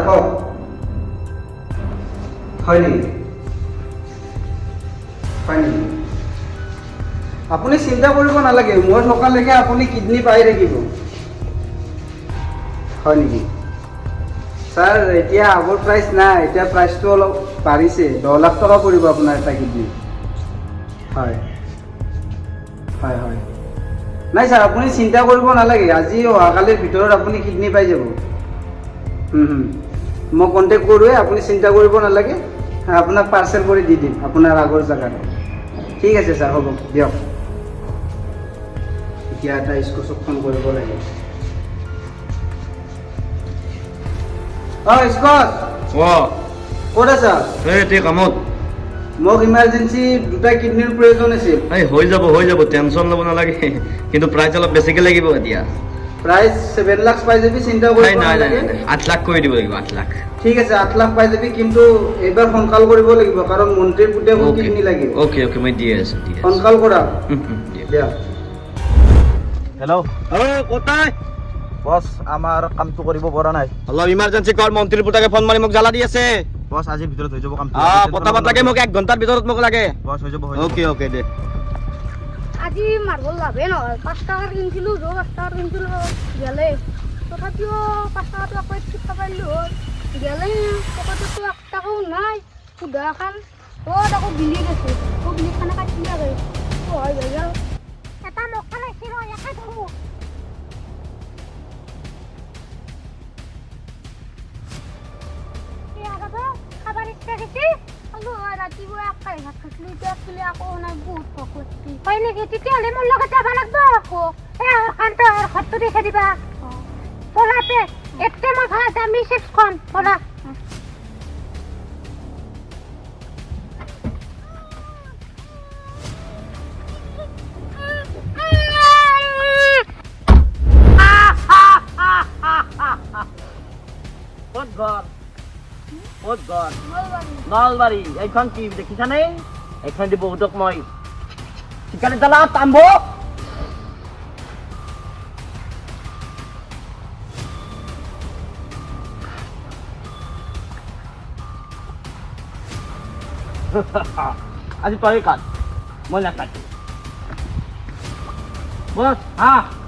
কওক হয় নেকি হয় নেকি আপুনি চিন্তা কৰিব নালাগে মই থকালৈকে আপুনি কিডনি পাই থাকিব হয় নেকি স্যাৰ এতিয়া আগৰ প্ৰাইচ নাই এতিয়া প্ৰাইচটো অলপ বাঢ়িছে 10 লাখ টকা পৰিব আপোনাৰ এটা কিডনি হয় হয় হয় নাই স্যাৰ আপুনি চিন্তা কৰিব নালাগে আজি অহাকালিৰ ভিতৰত আপুনি কিডনি পাই যাব মই কণ্টেক্ট কৰোঁৱে আপুনি চিন্তা কৰিব নালাগে আপোনাক পাৰ্চেল কৰি দি দিম আপোনাৰ আগৰ জেগাত ঠিক আছে ছাৰ হ'ব দিয়ক এতিয়া এটা স্কচক ফোন কৰিব লাগে স্কচ ক'ত আছা এই কামত মোক ইমাৰ্জেঞ্চি দুটা কিডনিৰ প্ৰয়োজন আছিল এই হৈ যাব টেনশ্যন ল'ব নালাগে কিন্তু প্ৰাইচ অলপ বেছিকৈ লাগিব এতিয়া প্ৰাইচ 7 লাখ পাই যাবি চিন্তা কৰিব নালাগে 8 লাখ কৰি দিব লাগিব 8 লাখ ঠিক আছে 8 লাখ পাই যাবি কিন্তু এইবাৰ সোনকাল কৰিব লাগিব কাৰণ মন্ত্ৰীৰ পুতেকক কিডনি লাগিব ওকে মই দিয়ে আছো সোনকাল কৰা দিয়া হেল্ল' কোথায় বস আমাৰ কামটো কৰিব পৰা নাই অলপ ইমাৰ্জেঞ্চি কল মন্ত্ৰীৰ পুতেকে ফোন মাৰি মোক জ্বালা দি আছে বস আজিৰ ভিতৰত হৈ যাব কামটো পটাপট লাগে মোক 1 ঘণ্টাৰ ভিতৰত মোক লাগে বস হৈ যাব ওকে দে আজি মাৰ্বল লাভে নহয় 5 টাকাৰ কিনিছিলোঁ 5 টাকাৰ কিনিছিলোঁ গেলে তথাপিও 5 টাকাটো আকৌ ঠিক পাইলোঁ হ'ল গেলে পকেটতো 1 টাকাও নাই সুধা এখন আকৌ বিলি গৈছে বিলিখনে কাটি লাগে হয় গেল এটা মক্কা লাগিছে ৰ একে ধৰো খাবাৰ ইচ্ছা গেছে ৰাতিপুৱা একাই ভাত খাইছিলোঁ এতিয়া আছিলে আকৌ নাই বহুত ভোক লাগছি হয় নেকি তেতিয়াহ'লে মোৰ লগত যাব লাগিব আকৌ কান্ত ঘৰটো দেখে দিবা পলাতে এতে মই ভাল যাম ৰিচেপশ্যন পলা নলবাৰী এইখন কি দেখিছানে এইখন দি বহুতক মই ঠিকানে জ্বালা তাম্ব আজি তই কাট মই নাকাটো বস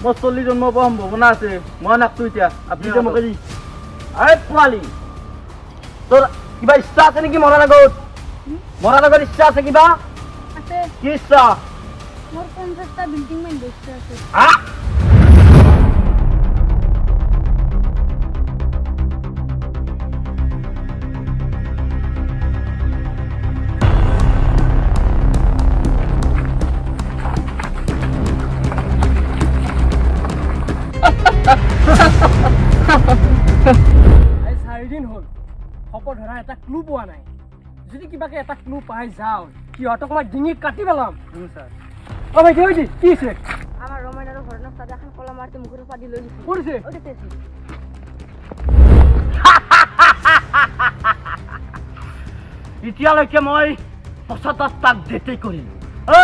মোৰ 40 জন্ম পোৱা সম্ভাৱনা আছে মই নাকটো এতিয়া আপুনি যে মোক এই পোৱালি তোৰ কিবা ইচ্ছা আছে নেকি মৰাৰ আগত ইচ্ছা আছে কিবা আছে কি ইচ্ছা মোৰ 50টা বিল্ডিং মান ইচ্ছা আছে চাৰিদিন হ'ল শপত ধৰা এটা ক্লু পোৱা নাই যদি কিবাকে এটা ক্লু পাই যাওঁ সিহঁতক মই ডিঙি কাটি পেলাম ছাৰ ভাই কি হৈছে কি হৈছে আমাৰ ৰমাইনাৰ ঘৰত নাস্তা এখন কলা মাৰতে মুখৰ পাদি লৈ গৈছে কৰিছে এতিয়ালৈকে মই 75টাক ডেটেই কৰিলো ঐ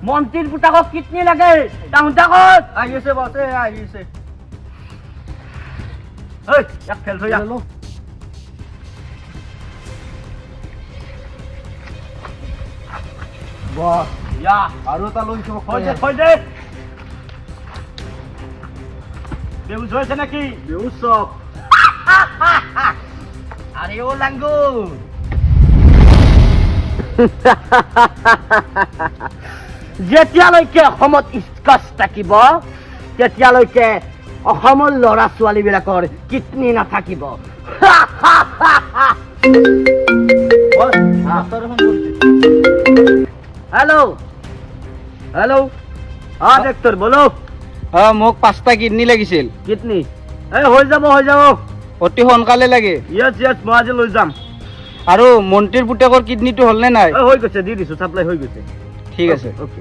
মন্ত্ৰীৰ পুতাকক কিডনি লাগে তাহুঁতা ক'ত আহি আছে বস আহি আছে ঐ এক খেল থৈ আহ বস ইয়া আৰু এটা লৈছো হৈ দে বেহুচ হৈছে নাকি বেহুচ চব আৰে ও লাঙ্গু যেতিয়ালৈকে অসমত স্কচ থাকিব তেতিয়ালৈকে অসমৰ ল'ৰা ছোৱালীবিলাকৰ কিডনি নাথাকিব হেল্ল' ডাক্তৰ বলো মোক 5টা কিডনি লাগিছিল কিডনি হৈ যাব অতি সোনকালে লাগে ইয়েছ মই আজি লৈ যাম আৰু মন্ত্ৰীৰ পুতেকৰ কিডনিটো হ'লনে নাই হৈ গৈছে দি দিছো চাপ্লাই হৈ গৈছে ঠিক আছে ওকে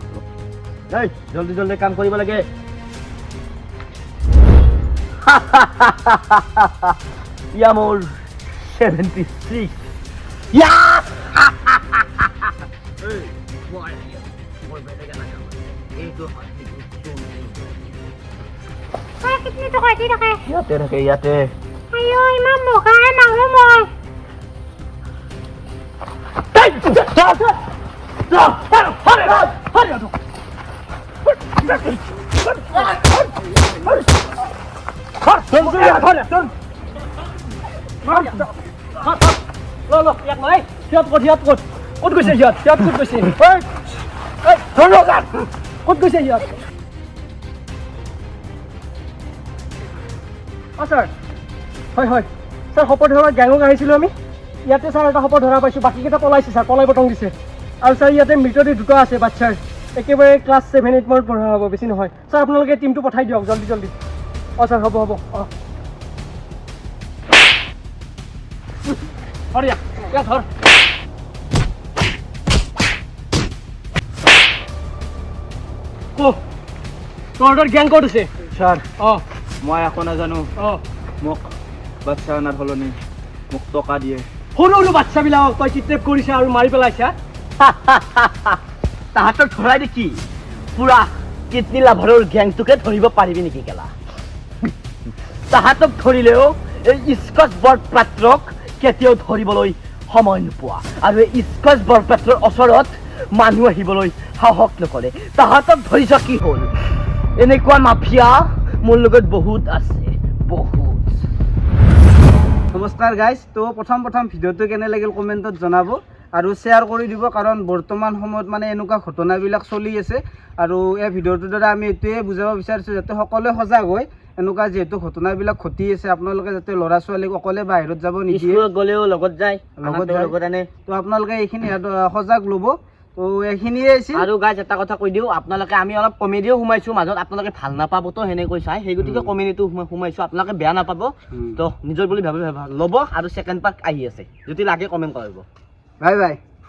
জলদি কাম কৰিব লাগে ইয়া মোৰ 76 ইয়া কিডনি তো কাটি থাকে ইয়াতে আইও ইমান মোকা নাহো মই ক'ত গৈছে সিহঁত ক'ত গৈছে ক'ত গৈছে সিহঁত ছাৰ হয় হয় ছাৰ শপত ধৰা গেঙক আহিছিলোঁ আমি ইয়াতে ছাৰ এটা শপত ধৰা পাইছোঁ বাকীকেইটা পলাইছে ছাৰ পলাই পতং দিছে আৰু ছাৰ ইয়াতে মৃতদেহ দুটা আছে বাচ্ছাৰ একেবাৰে ক্লাছ 7-8 মানত পঢ়া হ'ব বেছি নহয় ছাৰ আপোনালোকে টিমটো পঠাই দিয়ক জল্দি জল্দি অঁ ছাৰ হ'ব হ'ব অঁ ধৰ ইয়াক ধৰ তোৰ জ্ঞান ক'ত আছে ছাৰ অঁ মই একো নাজানো অঁ মোক বাচ্চা অনাৰ সলনি মোক টকা দিয়ে সৰু সৰু বাচ্ছাবিলাকক তই কিডনেপ কৰিছা আৰু মাৰি পেলাইছা তাহাঁতক ধৰাই দেখি পুৰা কিডনী লাভাৰৰ গেংটোকে ধৰিব পাৰিবি নেকি কেলা তাহাঁতক ধৰিলেও এই স্কচ বৰপাত্ৰক কেতিয়াও ধৰিবলৈ সময় নোপোৱা আৰু এই স্কচ বৰপাত্ৰৰ ওচৰত মানুহ আহিবলৈ সাহস নকৰে তাহাঁতক ধৰিছ কি হ'ল এনেকুৱা মাফিয়া মোৰ লগত বহুত আছে বহুত নমস্কাৰ গাইজ তো প্ৰথম ভিডিঅ'টো কেনে লাগিল কমেণ্টত জনাব আৰু শ্বেয়াৰ কৰি দিব কাৰণ বৰ্তমান সময়ত মানে এনেকুৱা ঘটনাবিলাক চলি আছে আৰু এই ভিডিঅ'টোৰ দ্বাৰা আমি এইটোৱে বুজাব বিচাৰিছোঁ যাতে সকলোৱে সজাগ হয় এনেকুৱা যিহেতু ঘটনাবিলাক ঘটি আছে আপোনালোকে যাতে ল'ৰা ছোৱালীক অকলে বাহিৰত যাব নিদিয়ে স্কুলত গ'লেও লগত যায় লগত আনে তো আপোনালোকে এইখিনি সজাগ ল'ব তো এইখিনিয়ে আছিল আৰু গাইজ এটা কথা কৈ দিওঁ আপোনালোকে আমি অলপ কমেডিও সোমাইছোঁ মাজত আপোনালোকে ভাল নাপাবতো সেনেকৈ চাই সেই গতিকে কমেডিটো সোমাইছোঁ আপোনালোকে বেয়া নাপাব তো নিজৰ বুলি ভাবি ল'ব আৰু ছেকেণ্ড পাৰ্ট আহি আছে যদি লাগে কমেণ্ট কৰিব বাই বাই